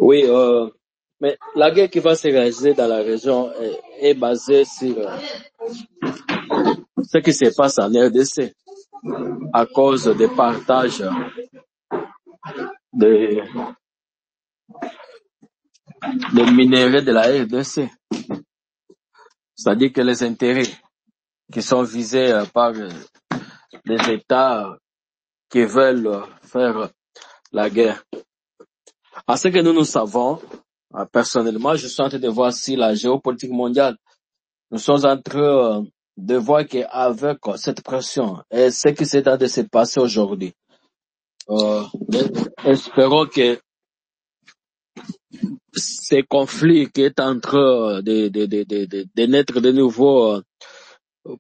Oui, mais la guerre qui va se réaliser dans la région est basée sur ce qui se passe en RDC à cause des partages des, des minéraux de la RDC. C'est-à-dire que les intérêts qui sont visés par les États qui veulent faire la guerre. À ce que nous savons, personnellement, je suis en train de voir si la géopolitique mondiale, nous sommes en train de voir qu'avec cette pression et ce qui s'est en train de se passer aujourd'hui, espérons que ces conflits qui est en train de naître de nouveau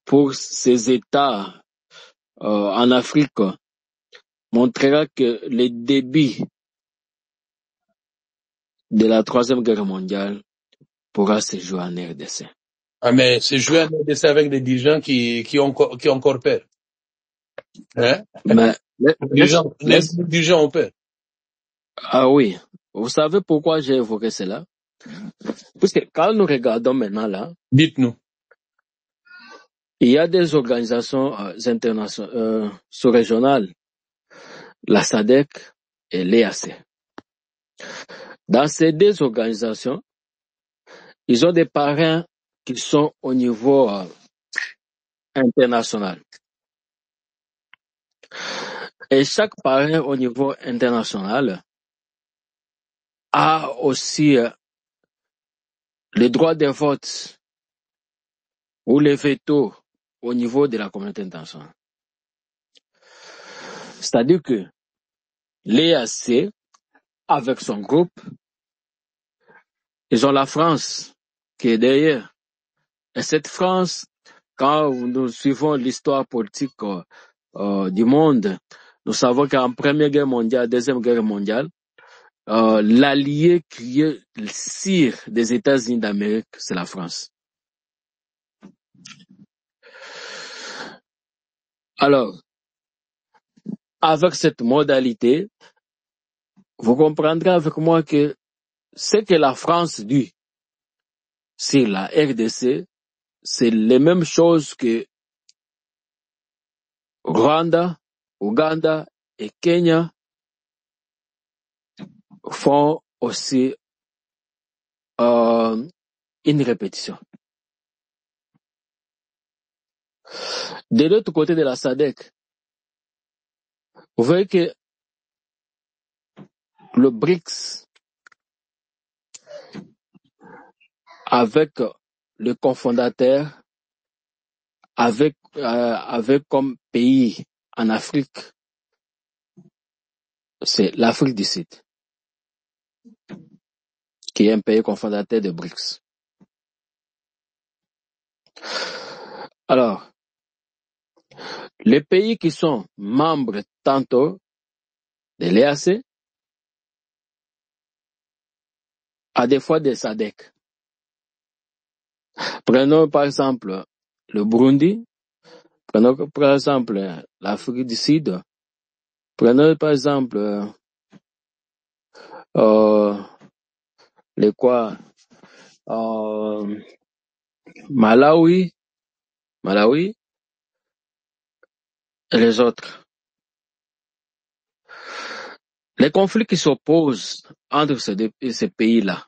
pour ces États en Afrique montrera que le début de la Troisième Guerre mondiale pourra se jouer en RDC. Ah, mais c'est jouer en RDC avec des dirigeants qui ont encore peur. Hein? Mais les dirigeants ont peur. Ah oui. Vous savez pourquoi j'ai évoqué cela? Parce que quand nous regardons maintenant là, dites-nous. Il y a des organisations internationales, sous-régionales, la SADC et l'EAC. Dans ces deux organisations, ils ont des parrains qui sont au niveau international. Et chaque parrain au niveau international a aussi le droit de vote ou le veto au niveau de la communauté internationale. C'est-à-dire que l'EAC, avec son groupe, ils ont la France qui est derrière. Et cette France, quand nous suivons l'histoire politique du monde, nous savons qu'en Première Guerre mondiale, Deuxième Guerre mondiale, l'allié qui est le sire des États-Unis d'Amérique, c'est la France. Alors, avec cette modalité, vous comprendrez avec moi que ce que la France dit sur la RDC, c'est les mêmes choses que Rwanda, Ouganda et Kenya font aussi une répétition. De l'autre côté de la SADC, vous voyez que le BRICS, avec le cofondateur, avec comme pays en Afrique, c'est l'Afrique du Sud, qui est un pays cofondateur de BRICS. Alors, les pays qui sont membres tantôt de l'EAC, à des fois des SADC. Prenons par exemple le Burundi, prenons par exemple l'Afrique du Sud, prenons par exemple les quoi, Malawi et les autres. Les conflits qui s'opposent entre ces pays-là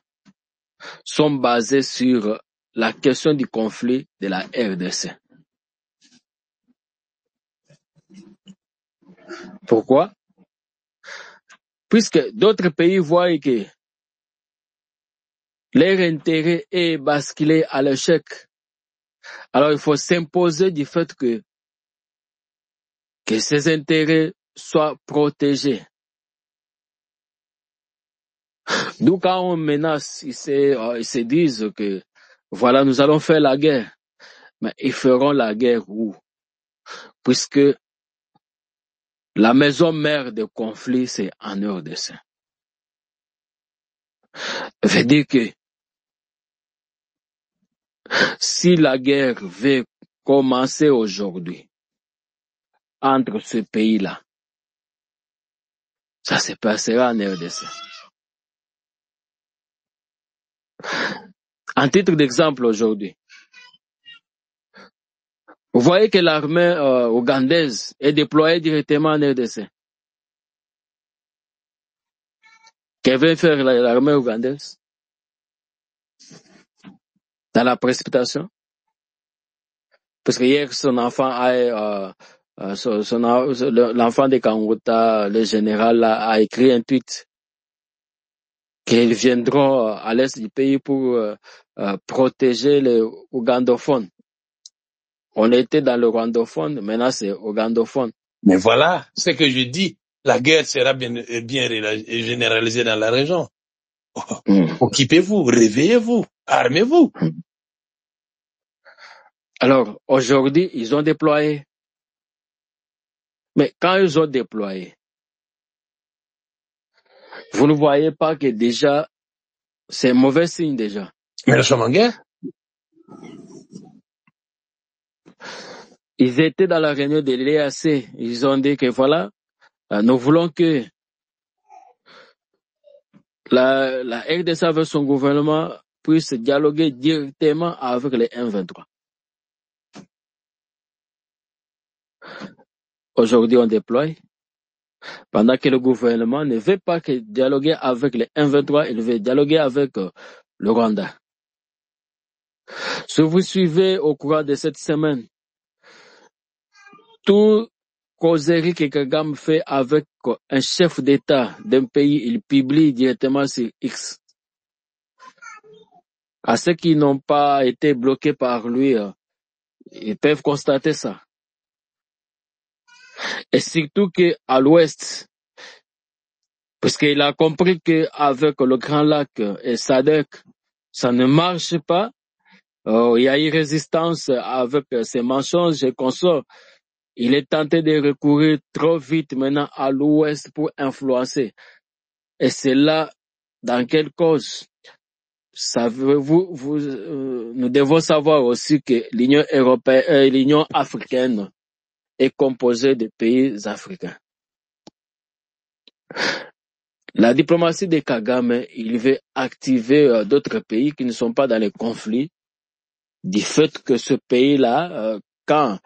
sont basés sur la question du conflit de la RDC. Pourquoi? Puisque d'autres pays voient que leur intérêt est basculé à l'échec. Alors il faut s'imposer du fait que ces intérêts soient protégés. D'où quand on menace, ils se disent que voilà, nous allons faire la guerre. Mais ils feront la guerre où? Puisque la maison mère de conflit, c'est en RDC. Ça veut dire que si la guerre veut commencer aujourd'hui entre ce pays-là, ça se passera en RDC. En titre d'exemple aujourd'hui, vous voyez que l'armée ougandaise est déployée directement en RDC. Que veut faire l'armée ougandaise? Dans la précipitation? Parce que hier, son enfant l'enfant de Kanguta, le général, a écrit un tweet qu'ils viendront à l'est du pays pour protéger les ougandophones. On était dans le rwandophone, maintenant c'est ougandophone. Mais voilà, ce que je dis, la guerre sera bien généralisée dans la région. Occupez-vous, réveillez-vous, armez-vous. Alors, aujourd'hui, ils ont déployé. Mais quand ils ont déployé, vous ne voyez pas que déjà, c'est un mauvais signe déjà. Mais nous sommes en guerre. Ils étaient dans la réunion de l'EAC. Ils ont dit que voilà, nous voulons que la RDC avec son gouvernement puisse dialoguer directement avec les M23. Aujourd'hui, on déploie. Pendant que le gouvernement ne veut pas que dialoguer avec les M23, il veut dialoguer avec le Rwanda. Si vous suivez au cours de cette semaine, tout causerie que Kagame fait avec un chef d'État d'un pays, il publie directement sur X. À ceux qui n'ont pas été bloqués par lui, ils peuvent constater ça. Et surtout qu'à l'ouest, parce qu'il a compris qu'avec le Grand Lac et SADC, ça ne marche pas. Il y a eu résistance avec ces mensonges et consorts. Il est tenté de recourir trop vite maintenant à l'ouest pour influencer. Et c'est là, dans quelle cause? Nous devons savoir aussi que l'Union européenne, l'Union africaine est composée de pays africains. La diplomatie de Kagame, il veut activer d'autres pays qui ne sont pas dans les conflits, du fait que ce pays-là, quand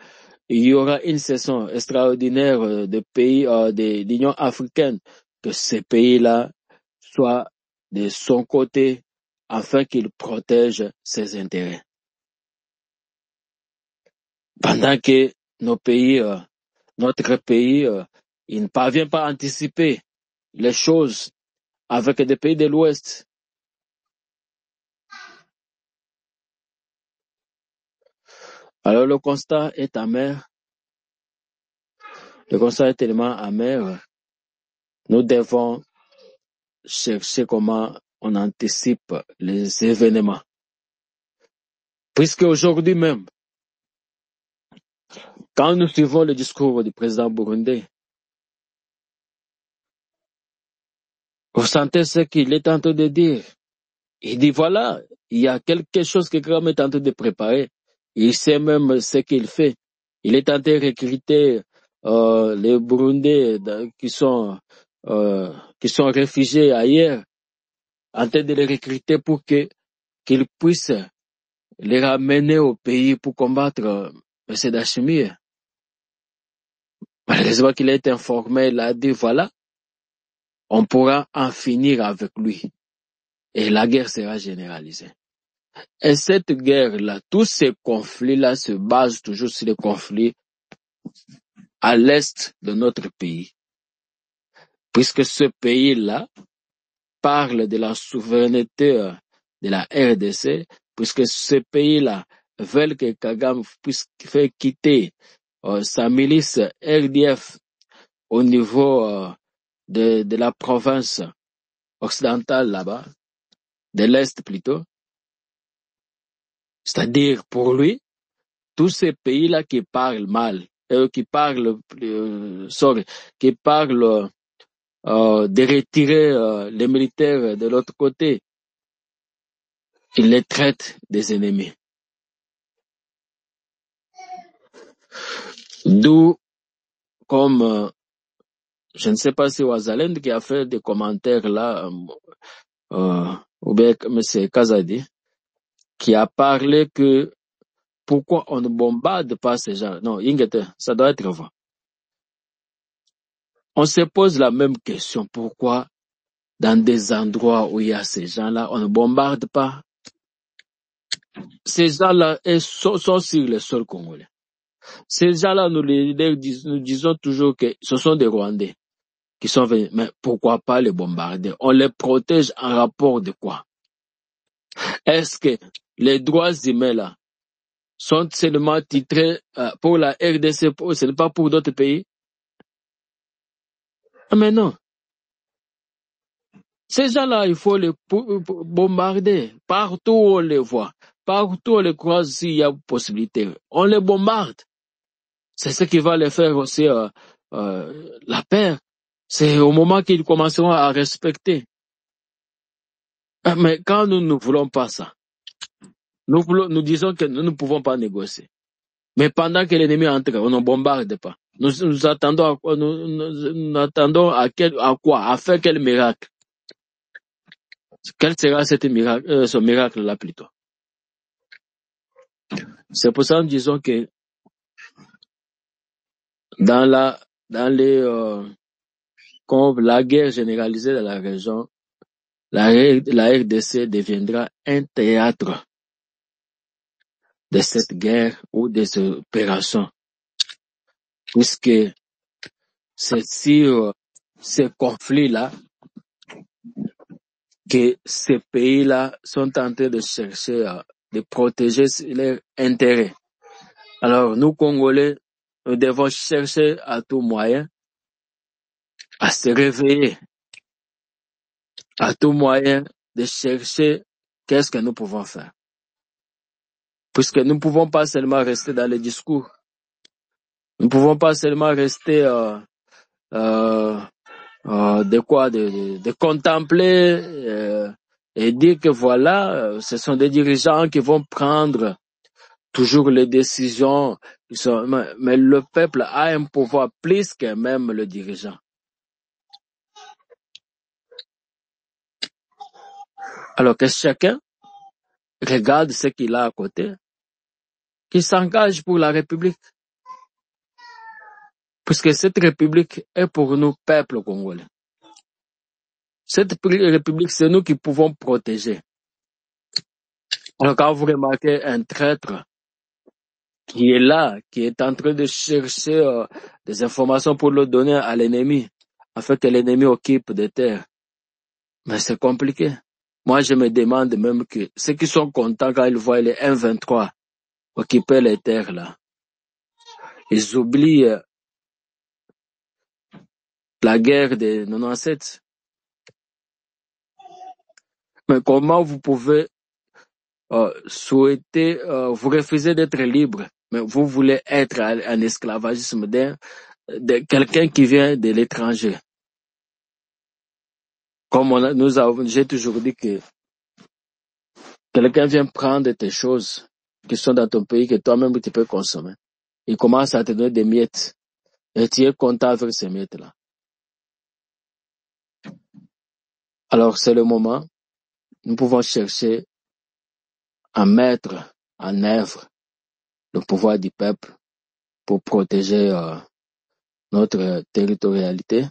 il y aura une session extraordinaire de pays de l'Union africaine, que ces pays-là soient de son côté afin qu'il protège ses intérêts. Pendant que notre pays, il ne parvient pas à anticiper les choses avec des pays de l'Ouest. Alors le constat est amer. Le constat est tellement amer. Nous devons chercher comment on anticipe les événements. Puisque aujourd'hui même, quand nous suivons le discours du président burundais, vous sentez ce qu'il est en train de dire. Il dit voilà, il y a quelque chose que Kagame est en train de préparer. Il sait même ce qu'il fait. Il est en train de recruter les Burundais qui sont réfugiés ailleurs, en train de les recruter pour qu'ils puissent les ramener au pays pour combattre M. Dachimie. Malheureusement qu'il a été informé, il a dit voilà, on pourra en finir avec lui. Et la guerre sera généralisée. Et cette guerre-là, tous ces conflits-là se basent toujours sur les conflits à l'est de notre pays. Puisque ce pays-là parle de la souveraineté de la RDC, puisque ce pays-là veut que Kagame puisse faire quitter sa milice RDF au niveau de la province occidentale là-bas, de l'Est plutôt. C'est-à-dire pour lui, tous ces pays-là qui parlent mal, qui parlent de retirer les militaires de l'autre côté, il les traite des ennemis. D'où, comme je ne sais pas si Ouazalène qui a fait des commentaires là, ou bien M. Kazadi, qui a parlé que pourquoi on ne bombarde pas ces gens. Non, Ingete, ça doit être vrai. On se pose la même question. Pourquoi dans des endroits où il y a ces gens-là, on ne bombarde pas? Ces gens-là sont sur le sol congolais. Ces gens-là, nous disons toujours que ce sont des Rwandais qui sont venus. Mais pourquoi pas les bombarder? On les protège en rapport de quoi? Est-ce que les droits humains là sont seulement titrés pour la RDC, ce n'est pas pour d'autres pays? Mais non. Ces gens-là, il faut les bombarder. Partout où on les voit, partout où on les croise, s'il y a possibilité, on les bombarde. C'est ce qui va les faire aussi la paix. C'est au moment qu'ils commenceront à respecter. Mais quand nous ne voulons pas ça, nous disons que nous ne pouvons pas négocier. Mais pendant que l'ennemi entre, on ne bombarde pas. Nous attendons à quoi? Nous attendons à quoi? À faire quel miracle? Quel sera ce miracle-là plutôt? C'est pour ça que nous disons que comme la guerre généralisée dans la région, la RDC deviendra un théâtre de cette guerre ou de ces opérations, puisque c'est sur ces conflits-là que ces pays-là sont en train de chercher de protéger leurs intérêts. Alors, nous, Congolais, nous devons chercher à tout moyen à se réveiller, à tout moyen de chercher qu'est-ce que nous pouvons faire. Puisque nous ne pouvons pas seulement rester dans les discours. Nous ne pouvons pas seulement rester de contempler et dire que voilà, ce sont des dirigeants qui vont prendre toujours les décisions. Mais le peuple a un pouvoir plus que même le dirigeant. Alors que chacun regarde ce qu'il a à côté, qu'il s'engage pour la République. Puisque cette République est pour nous, peuple congolais. Cette République, c'est nous qui pouvons protéger. Alors quand vous remarquez un traître qui est là, qui est en train de chercher des informations pour le donner à l'ennemi, afin que l'ennemi occupe des terres, mais c'est compliqué. Moi, je me demande même que ceux qui sont contents quand ils voient les M23 occuper les terres là, ils oublient la guerre de 97. Mais comment vous pouvez souhaiter, vous refusez d'être libre, mais vous voulez être en esclavagisme de quelqu'un qui vient de l'étranger? Comme j'ai toujours dit que quelqu'un vient prendre tes choses qui sont dans ton pays que toi-même tu peux consommer. Il commence à te donner des miettes et tu es content avec ces miettes-là. Alors c'est le moment, nous pouvons chercher à mettre en œuvre le pouvoir du peuple pour protéger notre territorialité.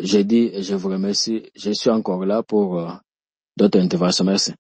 J'ai dit et je vous remercie. Je suis encore là pour d'autres interventions. Merci.